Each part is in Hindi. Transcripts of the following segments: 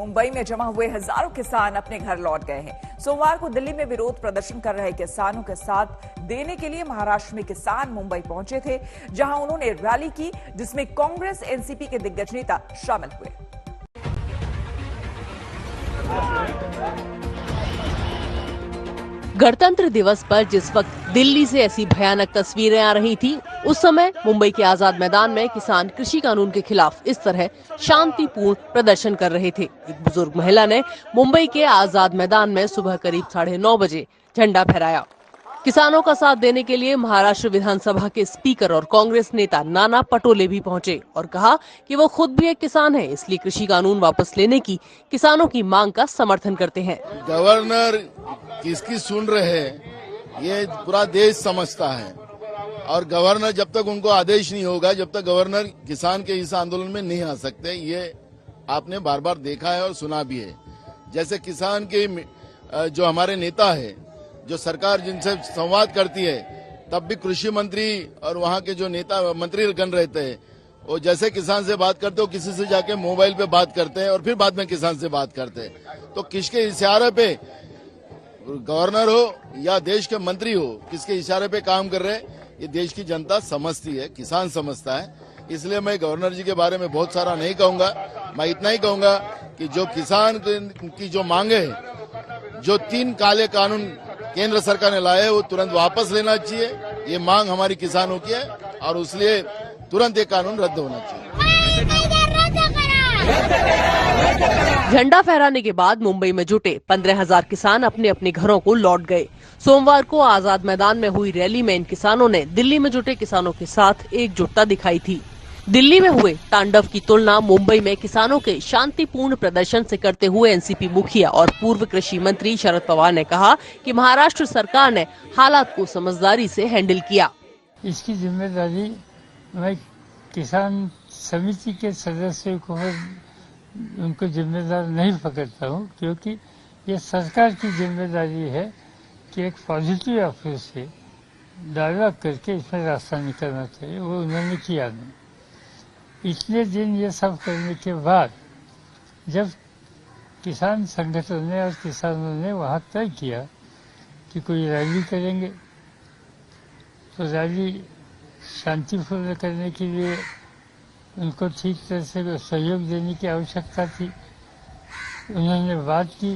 मुंबई में जमा हुए हजारों किसान अपने घर लौट गए हैं। सोमवार को दिल्ली में विरोध प्रदर्शन कर रहे किसानों के साथ देने के लिए महाराष्ट्र में किसान मुंबई पहुंचे थे, जहां उन्होंने रैली की जिसमें कांग्रेस एनसीपी के दिग्गज नेता शामिल हुए। गणतंत्र दिवस पर जिस वक्त दिल्ली से ऐसी भयानक तस्वीरें आ रही थी, उस समय मुंबई के आजाद मैदान में किसान कृषि कानून के खिलाफ इस तरह शांतिपूर्ण प्रदर्शन कर रहे थे। एक बुजुर्ग महिला ने मुंबई के आजाद मैदान में सुबह करीब 9:30 बजे झंडा फहराया। किसानों का साथ देने के लिए महाराष्ट्र विधानसभा के स्पीकर और कांग्रेस नेता नाना पटोले भी पहुंचे और कहा कि वो खुद भी एक किसान है, इसलिए कृषि कानून वापस लेने की किसानों की मांग का समर्थन करते हैं। गवर्नर किसकी सुन रहे हैं ये पूरा देश समझता है, और गवर्नर जब तक उनको आदेश नहीं होगा, जब तक गवर्नर किसान के इस आंदोलन में नहीं आ सकते। ये आपने बार बार देखा है और सुना भी है। जैसे किसान के जो हमारे नेता है, जो सरकार जिनसे संवाद करती है, तब भी कृषि मंत्री और वहाँ के जो नेता मंत्री गण रहते हैं, वो जैसे किसान से बात करते हो किसी से जाके मोबाइल पे बात करते हैं और फिर बाद में किसान से बात करते हैं। तो किसके इशारे पे गवर्नर हो या देश के मंत्री हो, किसके इशारे पे काम कर रहे हैं, ये देश की जनता समझती है, किसान समझता है। इसलिए मैं गवर्नर जी के बारे में बहुत सारा नहीं कहूंगा। मैं इतना ही कहूंगा कि जो किसान की जो मांगे है, जो 3 काले कानून केंद्र सरकार ने लाए, वो तुरंत वापस लेना चाहिए। ये मांग हमारी किसानों की है और इसलिए तुरंत ये कानून रद्द होना चाहिए। झंडा फहराने के बाद मुंबई में जुटे 15,000 किसान अपने अपने घरों को लौट गए। सोमवार को आजाद मैदान में हुई रैली में इन किसानों ने दिल्ली में जुटे किसानों के साथ एकजुटता दिखाई थी। दिल्ली में हुए तांडव की तुलना मुंबई में किसानों के शांतिपूर्ण प्रदर्शन से करते हुए एनसीपी मुखिया और पूर्व कृषि मंत्री शरद पवार ने कहा कि महाराष्ट्र सरकार ने हालात को समझदारी से हैंडल किया। इसकी जिम्मेदारी मैं किसान समिति के सदस्यों को उनको जिम्मेदार नहीं पकड़ता हूँ, क्योंकि ये सरकार की जिम्मेदारी है कि एक पॉजिटिव अप्रोच से डायलॉग करके इसमें रास्ता निकलना चाहिए। वो उन्होंने किया नहीं। इतने दिन ये सब करने के बाद जब किसान संगठन ने और किसानों ने वहाँ तय किया कि कोई रैली करेंगे, तो रैली शांतिपूर्ण करने के लिए उनको ठीक तरह से सहयोग देने की आवश्यकता थी। उन्होंने बात की,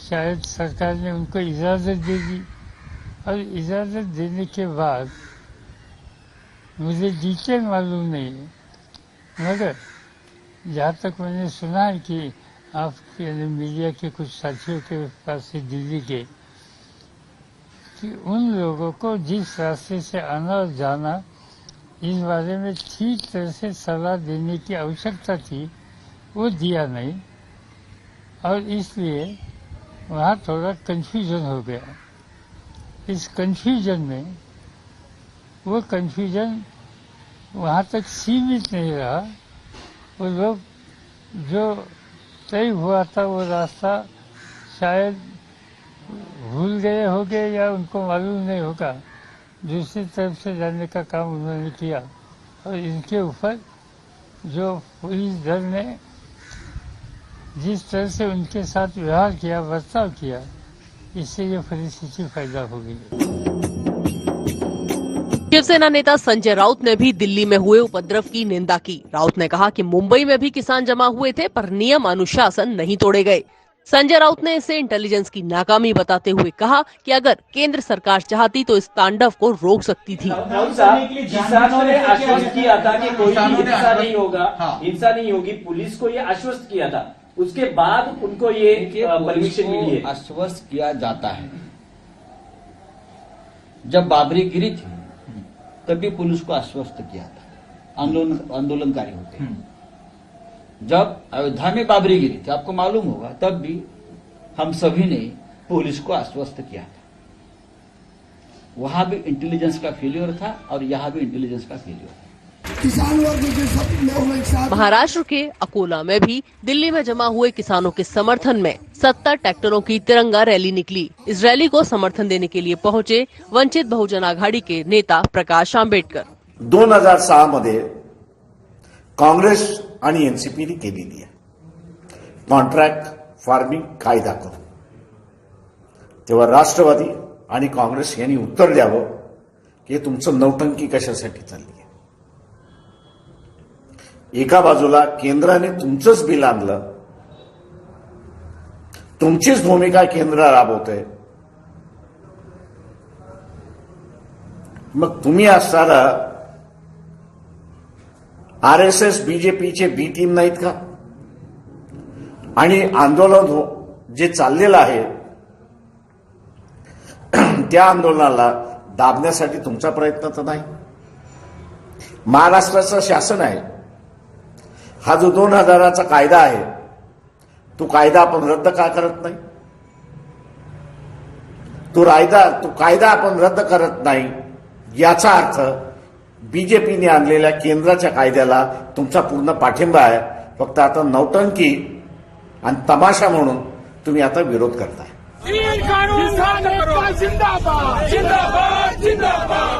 शायद सरकार ने उनको इजाज़त दे दी, और इजाज़त देने के बाद मुझे डिटेल मालूम नहीं है, मगर जहाँ तक मैंने सुना है कि आपके मीडिया के कुछ साथियों के पास से दिल्ली के, कि उन लोगों को जिस रास्ते से आना और जाना, इस बारे में ठीक तरह से सलाह देने की आवश्यकता थी, वो दिया नहीं, और इसलिए वहाँ थोड़ा कन्फ्यूजन हो गया। इस कन्फ्यूजन में वो कन्फ्यूजन वहाँ तक सीमित नहीं रहा। वो लोग जो तय हुआ था वो रास्ता शायद भूल गए होंगे या उनको मालूम नहीं होगा, दूसरी तरफ से जाने का काम उन्होंने किया। और इनके ऊपर जो पुलिस दल ने जिस तरह से उनके साथ व्यवहार किया, बर्ताव किया, इससे ये परिस्थिति पैदा हो गई। शिवसेना नेता संजय राउत ने भी दिल्ली में हुए उपद्रव की निंदा की। राउत ने कहा कि मुंबई में भी किसान जमा हुए थे, पर नियम अनुशासन नहीं तोड़े गए। संजय राउत ने इसे इंटेलिजेंस की नाकामी बताते हुए कहा कि अगर केंद्र सरकार चाहती तो इस तांडव को रोक सकती थी। किसानों ने आश्वस्त किया था कि कोई हिंसा नहीं होगा, हिंसा नहीं होगी, पुलिस को ये आश्वस्त किया था। उसके बाद उनको ये परमिशन मिली है। आश्वस्त किया जाता है। जब बाबरी गिरी थी तभी पुलिस को आश्वस्त किया था, आंदोलनकारी होते हैं। जब अयोध्या में बाबरी गिरी थी, आपको मालूम होगा, तब भी हम सभी ने पुलिस को आश्वस्त किया था। वहां भी इंटेलिजेंस का फेलियर था और यहाँ भी इंटेलिजेंस का फेलियर था। महाराष्ट्र के अकोला में भी दिल्ली में जमा हुए किसानों के समर्थन में 70 ट्रैक्टरों की तिरंगा रैली निकली। इस रैली को समर्थन देने के लिए पहुंचे वंचित बहुजन आघाडी के नेता प्रकाश आंबेडकर। 2006 मध्ये काँग्रेस आणि एनसीपीने केलेली आहे। कॉन्ट्रॅक्ट फार्मिंग कायदा करू. तेव्हा राष्ट्रवादी आणि काँग्रेस यांनी उत्तर द्यावं की तुमचं नौटंकी कशासाठी चालली आहे. एका बाजूला केंद्राने तुमचंच बिल आणलं, तुमचीच भूमिका केंद्र राबवतंय, मग तुम्ही असताना RSS बीजेपीचे बी टीम नाहीत का? आणि आंदोलन जे चाललेलं आहे त्या आंदोलनाला दाबण्यासाठी तुमचा प्रयत्न तर नाही. महाराष्ट्राचं शासन आहे, हा जो 2000चा कायदा आहे तो कायदा आपण रद्द का करत नाही? तो कायदा आपण रद्द करत नाही याचा अर्थ बीजेपीने आणलेल्या केंद्राच्या कायद्याला तुमचा पूर्ण पाठिंबा आहे. फक्त आता नौटंकी आणि तमाशा म्हणून तुम्ही आता विरोध करताय.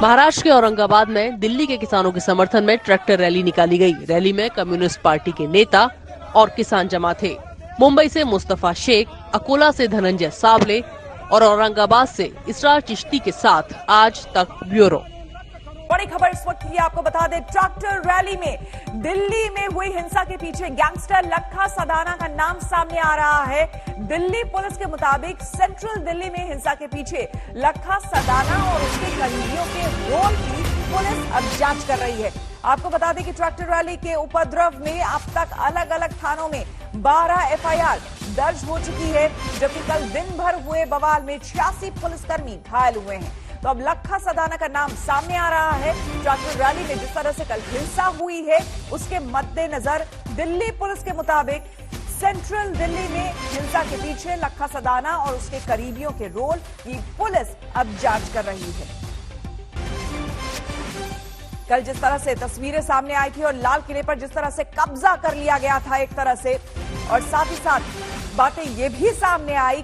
महाराष्ट्र के औरंगाबाद में दिल्ली के किसानों के समर्थन में ट्रैक्टर रैली निकाली गई. रैली में कम्युनिस्ट पार्टी के नेता और किसान जमा थे. मुंबई से मुस्तफा शेख, अकोला से धनंजय सावले और औरंगाबाद से इसरार चिश्ती के साथ आज तक ब्यूरो. बड़ी खबर इस वक्त की आपको बता दें, ट्रैक्टर रैली में दिल्ली में हुई हिंसा के पीछे गैंगस्टर लखा सदाना का नाम सामने आ रहा है. दिल्ली पुलिस के मुताबिक सेंट्रल दिल्ली में हिंसा के पीछे लखा सदाना और उसके करीबियों के रोल की पुलिस अब जांच कर रही है. आपको बता दें कि ट्रैक्टर रैली के उपद्रव में अब तक अलग अलग थानों में 12 FIR दर्ज हो चुकी है, जबकि कल दिन भर हुए बवाल में 86 पुलिसकर्मी घायल हुए हैं. तो अब लखा सदाना का नाम सामने आ रहा है. ट्रैक्टर रैली में जिस तरह से कल हिंसा हुई है उसके मद्देनजर दिल्ली पुलिस के मुताबिक सेंट्रल दिल्ली में हिंसा के पीछे लखा सदाना और उसके करीबियों के रोल की पुलिस अब जांच कर रही है. कल जिस तरह से तस्वीरें सामने आई थी और लाल किले पर जिस तरह से कब्जा कर लिया गया था एक तरह से, और साथ ही साथ बातें ये भी सामने आई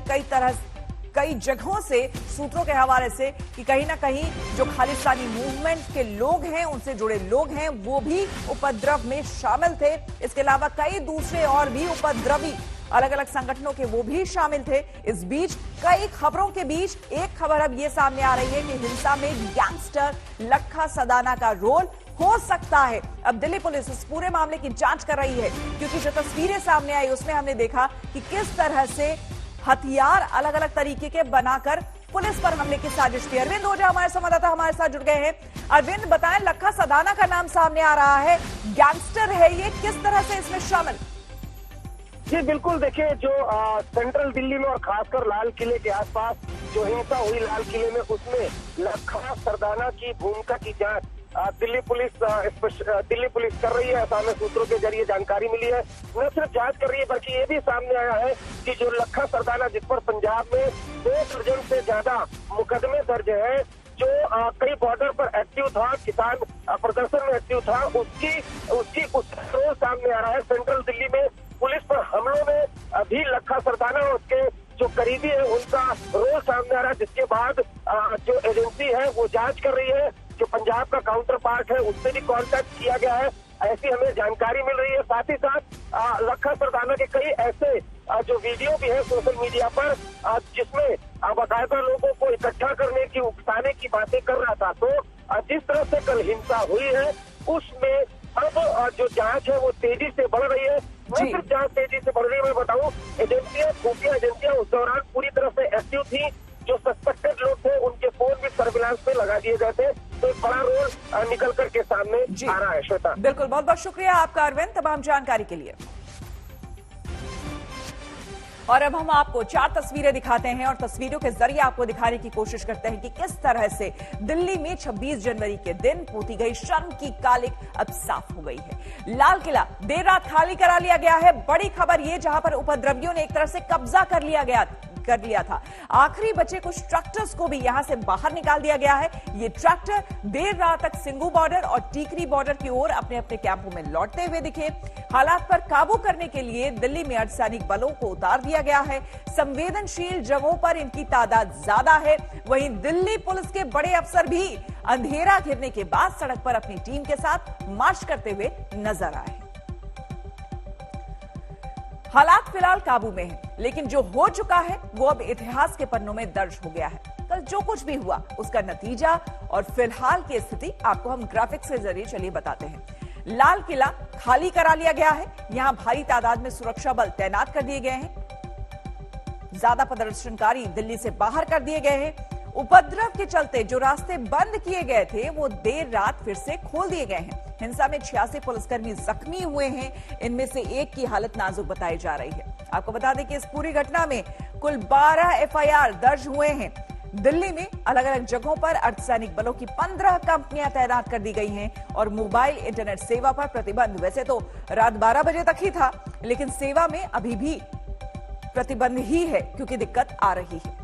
कई जगहों से सूत्रों के हवाले से कि कहीं ना कहीं जो खालिस्तानी मूवमेंट के लोग हैं, उनसे जुड़े लोग हैं, वो भी उपद्रव में शामिल थे. इसके अलावा कई दूसरे और भी उपद्रवी अलग अलग संगठनों के वो भी शामिल थे. इस बीच कई खबरों के बीच एक खबर अब ये सामने आ रही है कि हिंसा में गैंगस्टर लखा सदाना का रोल हो सकता है. अब दिल्ली पुलिस इस पूरे मामले की जांच कर रही है, क्योंकि जो तस्वीरें सामने आई उसमें हमने देखा कि किस तरह से हथियार अलग अलग तरीके के बनाकर पुलिस पर हमले की साजिश थी. अरविंद ओझा हमारे संवाददाता हमारे साथ जुड़ गए हैं. अरविंद, बताएं, लखा सदाना का नाम सामने आ रहा है, गैंगस्टर है ये, किस तरह से इसमें शामिल? जी बिल्कुल, देखिए जो सेंट्रल दिल्ली में और खासकर लाल किले के आसपास जो हिंसा हुई लाल किले में, उसमें लखा सदाना की भूमिका की जांच दिल्ली पुलिस कर रही है. ऐसा हमें सूत्रों के जरिए जानकारी मिली है. न सिर्फ जांच कर रही है बल्कि ये भी सामने आया है कि जो लखा सदाना, जिस पर पंजाब में 2 दर्जन से ज्यादा मुकदमे दर्ज है, जो कई बॉर्डर पर एक्टिव था, किसान प्रदर्शन में एक्टिव था, उसकी रोल सामने आ रहा है. सेंट्रल दिल्ली में पुलिस पर हमलों में भी लखा सदाना और उसके जो करीबी है उनका रोल सामने आ रहा है, जिसके बाद जो एजेंसी है वो जांच कर रही है. जो पंजाब का काउंटर पार्ट है उससे भी कांटेक्ट किया गया है, ऐसी हमें जानकारी मिल रही है. साथ ही साथ लखा सदाना के कई ऐसे जो वीडियो भी है सोशल मीडिया पर, जिसमें बाकायदा लोगों को इकट्ठा करने की, उकसाने की बातें कर रहा था. तो जिस तरह से कल हिंसा हुई है उसमें अब जो जांच है वो तेजी से बढ़ रही है. न सिर्फ जांच तेजी से बढ़ रही है, मैं बताऊं, एजेंसियां, खुफिया एजेंसियां उस दौरान पूरी तरह से एक्टिव थी. जो सस्पेक्टेड लोग थे उनके फोन भी सर्विलांस पे लगा दिए गए थे. तो एक बड़ा रोल निकल करके सामने आ रहा है. श्वेता, बिल्कुल, बहुत बहुत शुक्रिया आपका अरविंद तमाम जानकारी के लिए. और अब हम आपको 4 तस्वीरें दिखाते हैं और तस्वीरों के जरिए आपको दिखाने की कोशिश करते हैं कि किस तरह से दिल्ली में 26 जनवरी के दिन पोती गई शर्म की कालिक अब साफ हो गई है. लाल किला देर रात खाली करा लिया गया है. बड़ी खबर ये, जहां पर उपद्रवियों ने एक तरह से कब्जा कर लिया था. आखिरी बचे कुछ ट्रैक्टर्स को भी यहां से बाहर निकाल दिया गया है. ये ट्रैक्टर देर रात तक सिंगू बॉर्डर और टीकरी बॉर्डर की ओर अपने अपने कैंपों में लौटते हुए दिखे. हालात पर काबू करने के लिए दिल्ली में अर्धसैनिक बलों को उतार दिया गया है. संवेदनशील जगहों पर इनकी तादाद ज्यादा है. वहीं दिल्ली पुलिस के बड़े अफसर भी अंधेरा घिरने के बाद सड़क पर अपनी टीम के साथ मार्च करते हुए नजर आए. हालात फिलहाल काबू में हैं, लेकिन जो हो चुका है वो अब इतिहास के पन्नों में दर्ज हो गया है। कल जो कुछ भी हुआ उसका नतीजा और फिलहाल की स्थिति आपको हम ग्राफिक्स के जरिए चलिए बताते हैं। लाल किला खाली करा लिया गया है, यहां भारी तादाद में सुरक्षा बल तैनात कर दिए गए हैं। ज्यादा प्रदर्शनकारी दिल्ली से बाहर कर दिए गए हैं। उपद्रव के चलते जो रास्ते बंद किए गए थे वो देर रात फिर से खोल दिए गए हैं। हिंसा में 86 पुलिसकर्मी जख्मी हुए हैं, इनमें से एक की हालत नाजुक बताई जा रही है। आपको बता दें कि इस पूरी घटना में कुल 12 एफआईआर दर्ज हुए हैं। दिल्ली में अलग अलग जगहों पर अर्धसैनिक बलों की 15 कंपनियां तैनात कर दी गई हैं और मोबाइल इंटरनेट सेवा पर प्रतिबंध वैसे तो रात 12 बजे तक ही था, लेकिन सेवा में अभी भी प्रतिबंध ही है क्योंकि दिक्कत आ रही है।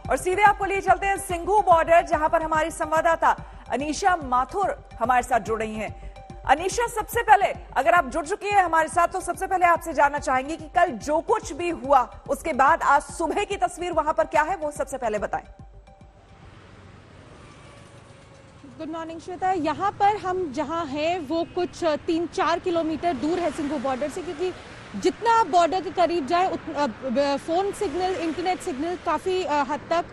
और सीधे आपको लिए चलते हैं सिंघू बॉर्डर, जहां पर हमारी संवाददाता अनीशा माथुर हमारे साथ जुड़ रही हैं। अनीशा, सबसे पहले अगर आप जुड़ चुकी हैं हमारे साथ तो सबसे पहले आपसे जानना चाहेंगे कि कल जो कुछ भी हुआ उसके बाद आज सुबह की तस्वीर वहां पर क्या है, वो सबसे पहले बताएं। गुड मॉर्निंग श्वेता, यहाँ पर हम जहाँ हैं वो कुछ 3-4 किलोमीटर दूर है सिंघू बॉर्डर से, क्योंकि जितना आप बॉर्डर के करीब जाए फोन सिग्नल, इंटरनेट सिग्नल काफ़ी हद तक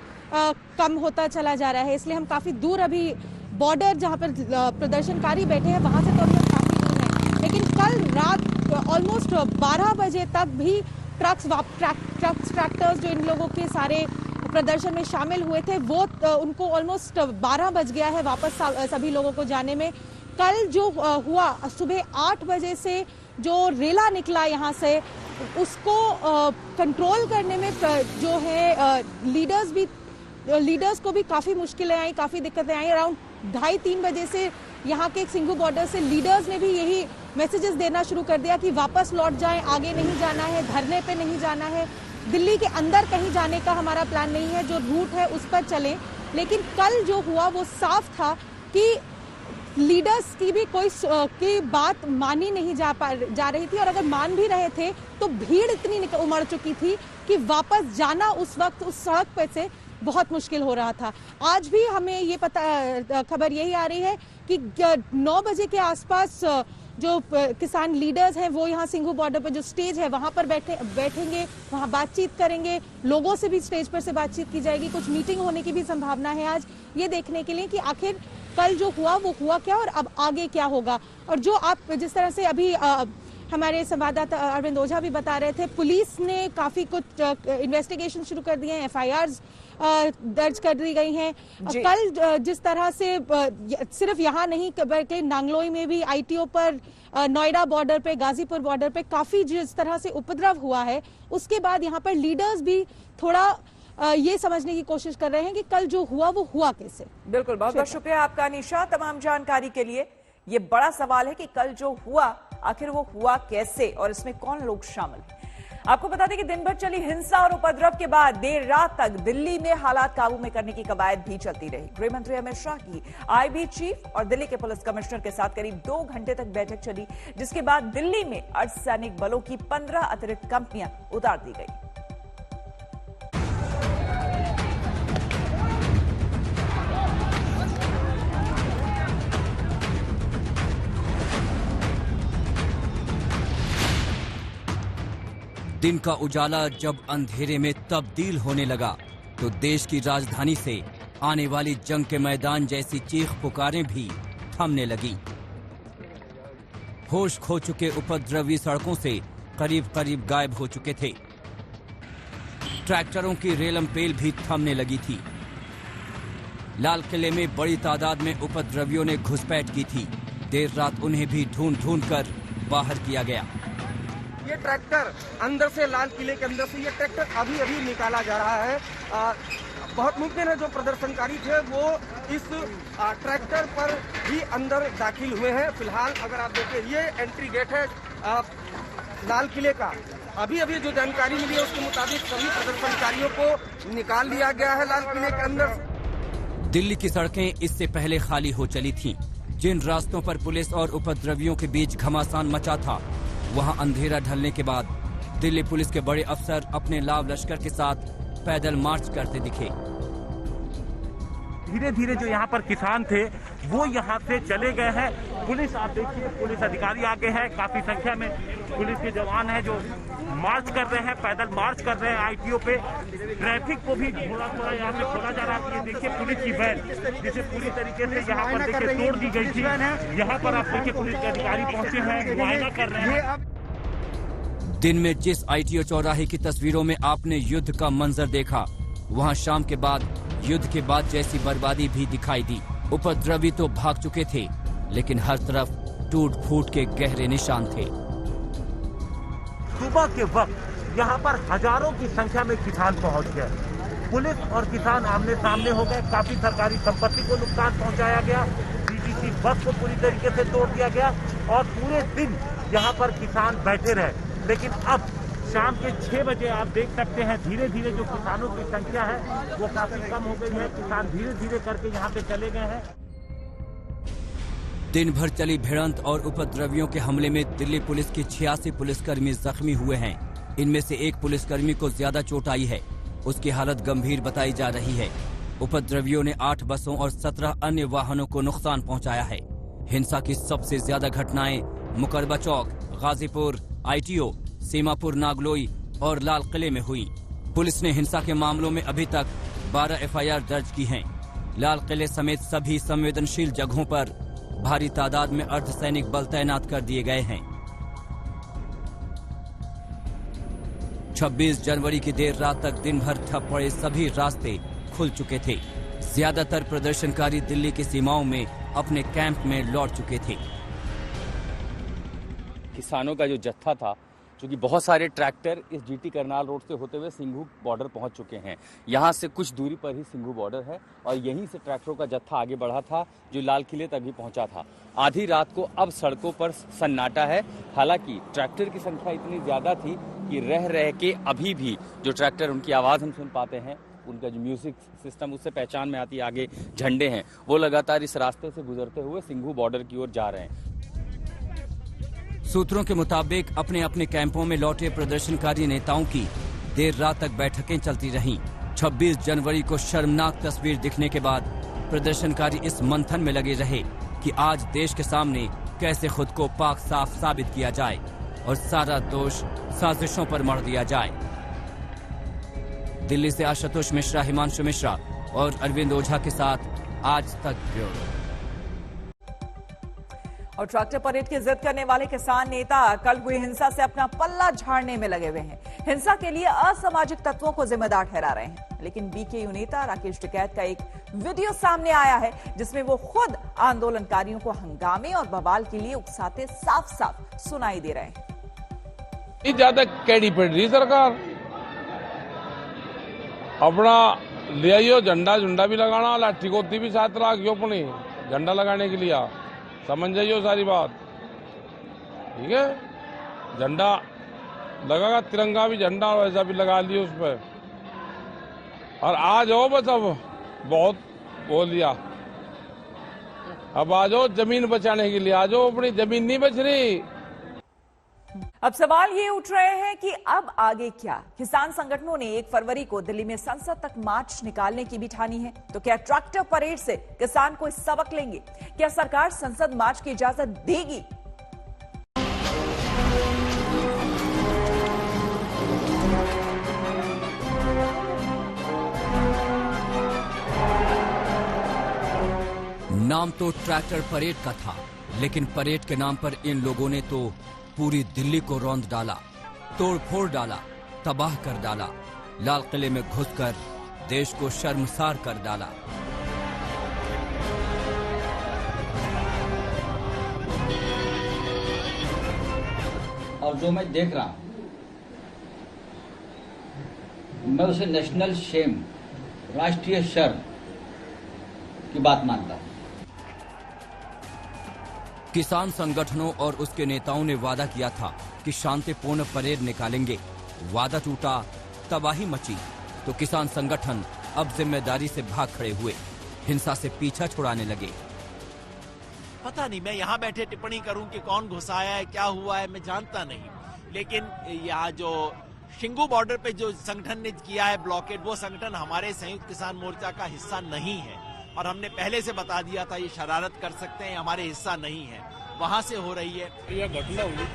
कम होता चला जा रहा है। इसलिए हम काफ़ी दूर अभी बॉर्डर जहाँ पर प्रदर्शनकारी बैठे हैं वहाँ से तो हम लोग काफ़ी दूर हैं। लेकिन कल रात ऑलमोस्ट 12 बजे तक भी ट्रैक्टर्स जो इन लोगों के सारे प्रदर्शन में शामिल हुए थे वो उनको ऑलमोस्ट 12 बज गया है वापस सभी लोगों को जाने में। कल जो हुआ सुबह 8 बजे से जो रेला निकला यहाँ से उसको कंट्रोल करने में जो है लीडर्स को भी काफ़ी मुश्किलें आई, काफ़ी दिक्कतें आई। अराउंड 2:30-3 बजे से यहाँ के सिंघू बॉर्डर से लीडर्स ने भी यही मैसेजेस देना शुरू कर दिया कि वापस लौट जाएं, आगे नहीं जाना है, धरने पे नहीं जाना है, दिल्ली के अंदर कहीं जाने का हमारा प्लान नहीं है, जो रूट है उस पर चलें। लेकिन कल जो हुआ वो साफ था कि लीडर्स की भी कोई की बात मानी नहीं जा रही थी, और अगर मान भी रहे थे तो भीड़ इतनी उमड़ चुकी थी कि वापस जाना उस वक्त उस सड़क पर से बहुत मुश्किल हो रहा था। आज भी हमें ये खबर यही आ रही है कि 9 बजे के आसपास जो किसान लीडर्स हैं वो यहाँ सिंघू बॉर्डर पर जो स्टेज है वहाँ पर बैठेंगे, वहाँ बातचीत करेंगे, लोगों से भी स्टेज पर से बातचीत की जाएगी। कुछ मीटिंग होने की भी संभावना है आज, ये देखने के लिए कि आखिर कल जो हुआ वो हुआ क्या और अब आगे क्या होगा। और जो आप जिस तरह से अभी हमारे संवाददाता अरविंद ओझा भी बता रहे थे, पुलिस ने काफी कुछ इन्वेस्टिगेशन शुरू कर दिए हैं, एफआईआर्स दर्ज कर दी गई हैं। कल जिस तरह से सिर्फ यहाँ नहीं बल्कि नांगलोई में भी आईटीओ पर, नोएडा बॉर्डर पे, गाजीपुर बॉर्डर पे काफी जिस तरह से उपद्रव हुआ है, उसके बाद यहाँ पर लीडर्स भी थोड़ा ये समझने की कोशिश कर रहे हैं कि कल जो हुआ वो हुआ कैसे। बिल्कुल, बहुत बहुत शुक्रिया आपका अनीशा तमाम जानकारी के लिए। ये बड़ा सवाल है कि कल जो हुआ आखिर वो हुआ कैसे और इसमें कौन लोग शामिल हैं। आपको बता दें कि दिन भर चली हिंसा और उपद्रव के बाद देर रात तक दिल्ली में हालात काबू में करने की कवायद भी चलती रही। गृह मंत्री अमित शाह की आईबी चीफ और दिल्ली के पुलिस कमिश्नर के साथ करीब 2 घंटे तक बैठक चली, जिसके बाद दिल्ली में अर्धसैनिक बलों की 15 अतिरिक्त कंपनियां उतार दी गई। दिन का उजाला जब अंधेरे में तब्दील होने लगा तो देश की राजधानी से आने वाली जंग के मैदान जैसी चीख पुकारें भी थमने लगी। होश खो चुके उपद्रवी सड़कों से करीब करीब गायब हो चुके थे। ट्रैक्टरों की रेलम पेल भी थमने लगी थी। लाल किले में बड़ी तादाद में उपद्रवियों ने घुसपैठ की थी। देर रात उन्हें भी ढूंढ कर बाहर किया गया। ये ट्रैक्टर अंदर से, लाल किले के अंदर से ये ट्रैक्टर अभी निकाला जा रहा है। बहुत मुमकिन है जो प्रदर्शनकारी थे वो इस ट्रैक्टर पर भी अंदर दाखिल हुए हैं। फिलहाल अगर आप देखें ये एंट्री गेट है लाल किले का। अभी जो जानकारी मिली है उसके मुताबिक सभी प्रदर्शनकारियों को निकाल लिया गया है लाल किले के अंदर। दिल्ली की सड़कें इससे पहले खाली हो चली थीं। जिन रास्तों पर पुलिस और उपद्रवियों के बीच घमासान मचा था, वहां अंधेरा ढलने के बाद दिल्ली पुलिस के बड़े अफसर अपने लाव लश्कर के साथ पैदल मार्च करते दिखे। धीरे धीरे जो यहाँ पर किसान थे वो यहाँ से चले गए हैं। पुलिस, आप देखिए, पुलिस अधिकारी आगे हैं, काफी संख्या में पुलिस के जवान हैं जो मार्च कर रहे हैं, पैदल मार्च कर रहे हैं आईटीओ पे। ट्रैफिक को भी थोड़ा थोड़ा यहाँ पे खोला जा रहा है। ये देखिए पुलिस की वैन जिसे पूरी तरीके से यहाँ पर देखिए तोड़ दी गई थी, यहाँ पर आप देखिए पुलिस के अधिकारी पहुंचे हैं, मुआयना कर रहे हैं। दिन में जिस आईटीओ चौराहे की तस्वीरों में आपने युद्ध का मंजर देखा, वहां शाम के बाद युद्ध के बाद जैसी बर्बादी भी दिखाई दी। उपद्रवी तो भाग चुके थे, लेकिन हर तरफ टूट फूट के गहरे निशान थे। सुबह के वक्त यहाँ पर हजारों की संख्या में किसान पहुँच गए। पुलिस और किसान आमने सामने हो गए। काफी सरकारी संपत्ति को नुकसान पहुँचाया गया। बीटीसी बस को पूरी तरीके से तोड़ दिया गया और पूरे दिन यहाँ पर किसान बैठे रहे। लेकिन अब शाम के 6 बजे आप देख सकते हैं धीरे धीरे जो किसानों की संख्या है वो काफी कम हो गई है। किसान धीरे धीरे करके यहाँ पे चले गए हैं। दिन भर चली भिड़ंत और उपद्रवियों के हमले में दिल्ली पुलिस के 86 पुलिसकर्मी जख्मी हुए हैं। इनमें से एक पुलिसकर्मी को ज्यादा चोट आई है, उसकी हालत गंभीर बताई जा रही है। उपद्रवियों ने 8 बसों और 17 अन्य वाहनों को नुकसान पहुंचाया है। हिंसा की सबसे ज्यादा घटनाएं मुकरबा चौक, गाजीपुर, आईटीओ, सीमापुर, नागलोई और लाल किले में हुई। पुलिस ने हिंसा के मामलों में अभी तक 12 एफआईआर दर्ज की हैं। लाल किले समेत सभी संवेदनशील जगहों पर भारी तादाद में अर्धसैनिक बल तैनात कर दिए गए हैं। 26 जनवरी की देर रात तक दिन भर ठप पड़े सभी रास्ते खुल चुके थे। ज्यादातर प्रदर्शनकारी दिल्ली की सीमाओं में अपने कैंप में लौट चुके थे। किसानों का जो जत्था था, क्योंकि बहुत सारे ट्रैक्टर इस जीटी करनाल रोड से होते हुए सिंघू बॉर्डर पहुंच चुके हैं। यहाँ से कुछ दूरी पर ही सिंघू बॉर्डर है और यहीं से ट्रैक्टरों का जत्था आगे बढ़ा था जो लाल किले तक भी पहुंचा था। आधी रात को अब सड़कों पर सन्नाटा है। हालांकि ट्रैक्टर की संख्या इतनी ज्यादा थी कि रह के अभी भी जो ट्रैक्टर, उनकी आवाज हम सुन पाते हैं, उनका जो म्यूजिक सिस्टम उससे पहचान में आती, आगे झंडे हैं, वो लगातार इस रास्ते से गुजरते हुए सिंघू बॉर्डर की ओर जा रहे हैं। सूत्रों के मुताबिक अपने अपने कैंपों में लौटे प्रदर्शनकारी नेताओं की देर रात तक बैठकें चलती रहीं। 26 जनवरी को शर्मनाक तस्वीर दिखने के बाद प्रदर्शनकारी इस मंथन में लगे रहे कि आज देश के सामने कैसे खुद को पाक साफ साबित किया जाए और सारा दोष साजिशों पर मढ़ दिया जाए। दिल्ली से आशुतोष मिश्रा, हिमांशु मिश्रा और अरविंद ओझा के साथ आज तक ब्यूरो। और ट्रैक्टर परेड की जिद करने वाले किसान नेता कल हुई हिंसा से अपना पल्ला झाड़ने में लगे हुए हैं। हिंसा के लिए असामाजिक तत्वों को जिम्मेदार ठहरा रहे हैं। लेकिन बीकेयू नेता राकेश टिकैत का एक वीडियो सामने आया है जिसमें वो खुद आंदोलनकारियों को हंगामे और बवाल के लिए उकसाते साफ साफ सुनाई दे रहे हैं। ज्यादा कैडी पड़ रही सरकार, अपना ले आइयो झंडा झुंडा भी लगाना, लाठी गोती भी साथ रखियो अपनी झंडा लगाने के लिए, समझ जाइयो सारी बात, ठीक है। झंडा लगागा, तिरंगा भी झंडा वैसा भी लगा लियो उस पर। और आ जाओ, बस अब बहुत बोल लिया, अब आ जाओ जमीन बचाने के लिए, आ जाओ, अपनी जमीन नहीं बच रही। अब सवाल ये उठ रहे हैं कि अब आगे क्या। किसान संगठनों ने 1 फरवरी को दिल्ली में संसद तक मार्च निकालने की भी ठानी है। तो क्या ट्रैक्टर परेड से किसान कोई सबक लेंगे? क्या सरकार संसद मार्च की इजाजत देगी? नाम तो ट्रैक्टर परेड का था, लेकिन परेड के नाम पर इन लोगों ने तो पूरी दिल्ली को रौंद डाला, तोड़ फोड़ डाला, तबाह कर डाला, लाल किले में घुसकर देश को शर्मसार कर डाला। और जो मैं देख रहा हूं, मैं उसे नेशनल शेम, राष्ट्रीय शर्म की बात मानता हूं। किसान संगठनों और उसके नेताओं ने वादा किया था कि शांतिपूर्ण परेड निकालेंगे। वादा टूटा, तबाही मची, तो किसान संगठन अब जिम्मेदारी से भाग खड़े हुए, हिंसा से पीछा छुड़ाने लगे। पता नहीं, मैं यहाँ बैठे टिप्पणी करूं कि कौन घुसाया है, क्या हुआ है, मैं जानता नहीं। लेकिन यहाँ जो सिंघू बॉर्डर पे जो संगठन ने किया है ब्लॉकेड, वो संगठन हमारे संयुक्त किसान मोर्चा का हिस्सा नहीं है। और हमने पहले से बता दिया था ये शरारत कर सकते हैं, हमारे हिस्सा नहीं है, वहां से हो रही है। यह घटना हुई,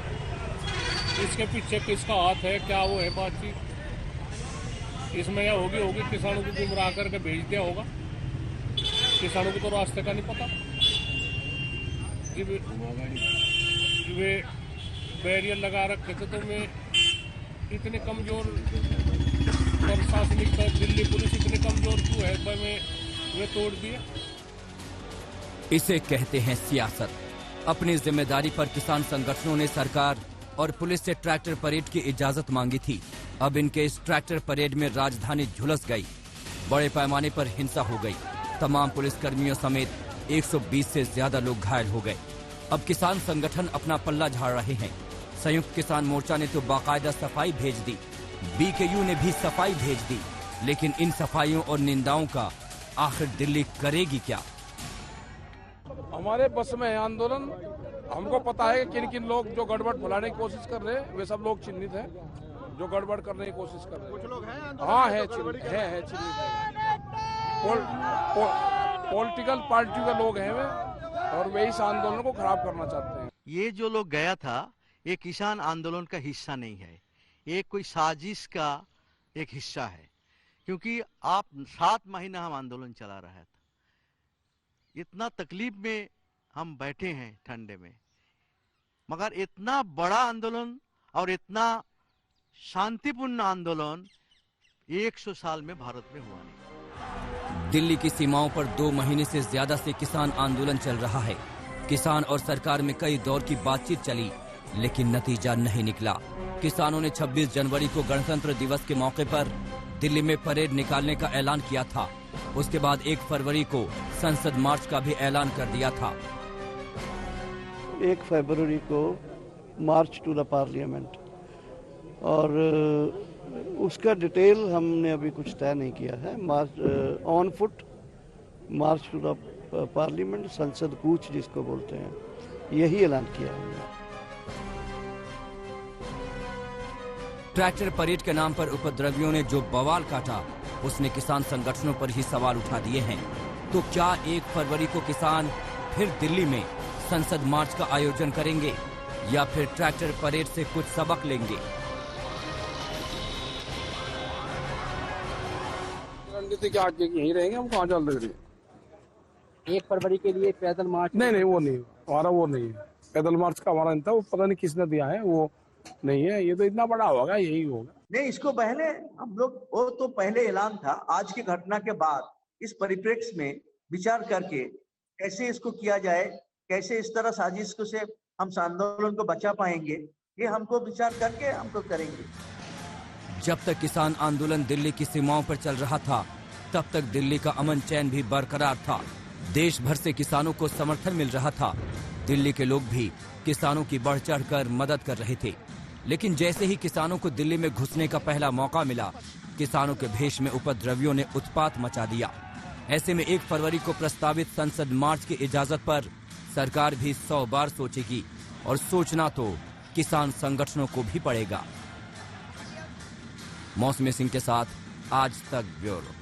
इसके पीछे किसका हाथ है, क्या वो है बातचीत, इसमें यह होगी किसानों को गुमराह करके भेज दिया होगा। किसानों को तो रास्ते का नहीं पता, वे बैरियर लगा रखे थे, तो मैं इतने कमजोर प्रशासनिक दिल्ली पुलिस इतने कमजोर क्यों है, वे तोड़ दिए। इसे कहते हैं सियासत। अपनी जिम्मेदारी पर किसान संगठनों ने सरकार और पुलिस से ट्रैक्टर परेड की इजाजत मांगी थी। अब इनके इस ट्रैक्टर परेड में राजधानी झुलस गई, बड़े पैमाने पर हिंसा हो गई। तमाम पुलिसकर्मियों समेत 120 से ज्यादा लोग घायल हो गए। अब किसान संगठन अपना पल्ला झाड़ रहे हैं। संयुक्त किसान मोर्चा ने तो बाकायदा सफाई भेज दी, बीकेयू ने भी सफाई भेज दी, लेकिन इन सफाइयों और निंदाओं का आखिर दिल्ली करेगी क्या? हमारे बस में है आंदोलन। हमको पता है कि किन किन लोग जो गड़बड़ फैलाने की कोशिश कर रहे हैं, वे सब लोग चिन्हित हैं जो गड़बड़ करने की कोशिश कर रहे हैं। कुछ लोग हैं, हाँ है चिन्हित है। पॉलिटिकल पार्टी के लोग हैं वे, और वे इस आंदोलन को खराब करना चाहते हैं। ये जो लोग गया था, ये किसान आंदोलन का हिस्सा नहीं है, ये कोई साजिश का एक हिस्सा है। क्योंकि आप 7 महीना हम आंदोलन चला रहा था, इतना तकलीफ में हम बैठे हैं ठंडे में, मगर इतना बड़ा आंदोलन और इतना शांतिपूर्ण आंदोलन 100 साल में भारत में हुआ नहीं। दिल्ली की सीमाओं पर 2 महीने से ज्यादा से किसान आंदोलन चल रहा है। किसान और सरकार में कई दौर की बातचीत चली, लेकिन नतीजा नहीं निकला। किसानों ने 26 जनवरी को गणतंत्र दिवस के मौके पर दिल्ली में परेड निकालने का ऐलान किया था। उसके बाद 1 फरवरी को संसद मार्च का भी ऐलान कर दिया था। 1 फरवरी को मार्च टू द पार्लियामेंट, और उसका डिटेल हमने अभी कुछ तय नहीं किया है। March on foot March two the parliament, संसद कूच जिसको बोलते हैं, यही ऐलान किया हमने। ट्रैक्टर परेड के नाम पर उपद्रवियों ने जो बवाल काटा, उसने किसान संगठनों पर ही सवाल उठा दिए हैं। तो क्या 1 फरवरी को किसान फिर दिल्ली में संसद मार्च का आयोजन करेंगे, या फिर ट्रैक्टर परेड से कुछ सबक लेंगे? रणनीति आज यहीं रहेंगे, हम कहाँ चल रहे हैं? 1 फरवरी के लिए पैदल मार्च? नहीं, वो नहीं, हमारा वो नहीं है। पैदल मार्च का हमारा नहीं था, वो पता नहीं किसने दिया है, वो नहीं है। ये तो इतना बड़ा होगा, यही होगा। नहीं, इसको पहले हम लोग, वो तो पहले ऐलान था। आज की घटना के बाद इस परिप्रेक्ष्य में विचार करके कैसे इसको किया जाए, कैसे इस तरह साजिश को से हम आंदोलन को बचा पाएंगे, ये हमको विचार करके हमको करेंगे। जब तक किसान आंदोलन दिल्ली की सीमाओं पर चल रहा था, तब तक दिल्ली का अमन चैन भी बरकरार था। देश भर से किसानों को समर्थन मिल रहा था। दिल्ली के लोग भी किसानों की बढ़ चढ़कर मदद कर रहे थे। लेकिन जैसे ही किसानों को दिल्ली में घुसने का पहला मौका मिला, किसानों के भेष में उपद्रवियों ने उत्पात मचा दिया। ऐसे में 1 फरवरी को प्रस्तावित संसद मार्च की इजाजत पर सरकार भी 100 बार सोचेगी, और सोचना तो किसान संगठनों को भी पड़ेगा। मौसमी सिंह के साथ आज तक ब्यूरो।